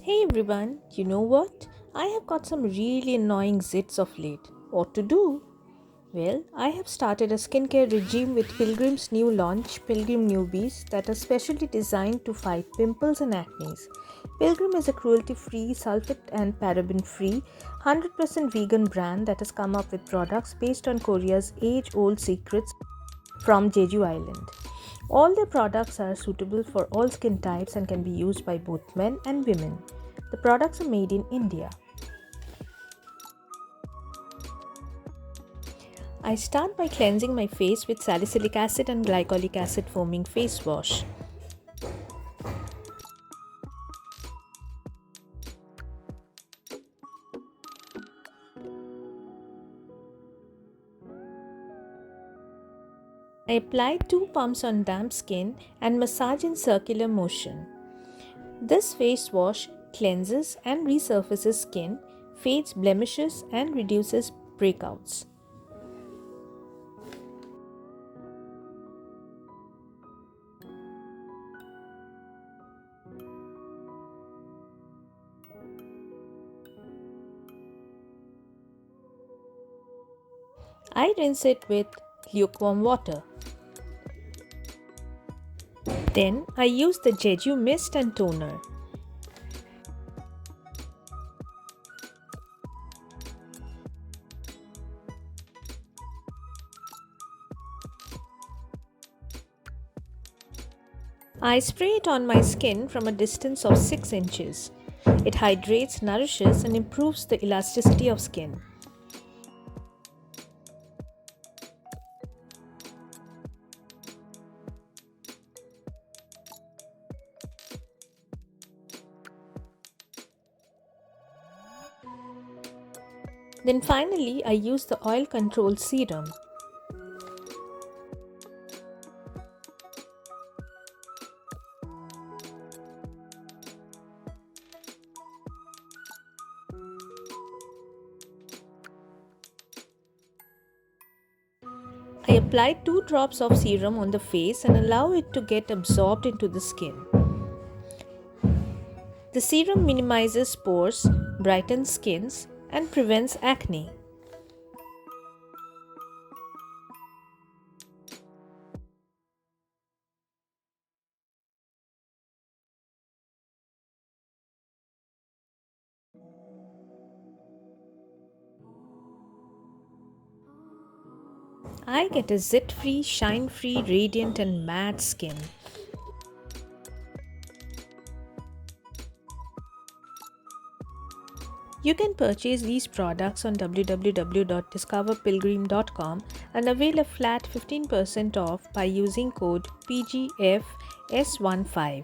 Hey everyone, you know what? I have got some really annoying zits of late. What to do? Well, I have started a skincare regime with Pilgrim's new launch, Pilgrim Newbies, that are specially designed to fight pimples and acne. Pilgrim is a cruelty free, sulfate and paraben free, 100% vegan brand that has come up with products based on Korea's age old secrets from Jeju Island. All their products are suitable for all skin types and can be used by both men and women. The products are made in India. I start by cleansing my face with salicylic acid and glycolic acid foaming face wash. I apply 2 pumps on damp skin and massage in circular motion. This face wash cleanses and resurfaces skin, fades blemishes, and reduces breakouts. I rinse it with lukewarm water. Then I use the Jeju mist and toner. I spray it on my skin from a distance of 6 inches. It hydrates, nourishes, and improves the elasticity of skin. Then finally, I use the oil control serum. I apply 2 drops of serum on the face and allow it to get absorbed into the skin. The serum minimizes pores, brightens skins, and prevents acne. I get a zit-free, shine-free, radiant and matte skin. You can purchase these products on www.discoverpilgrim.com and avail a flat 15% off by using code PGFS15.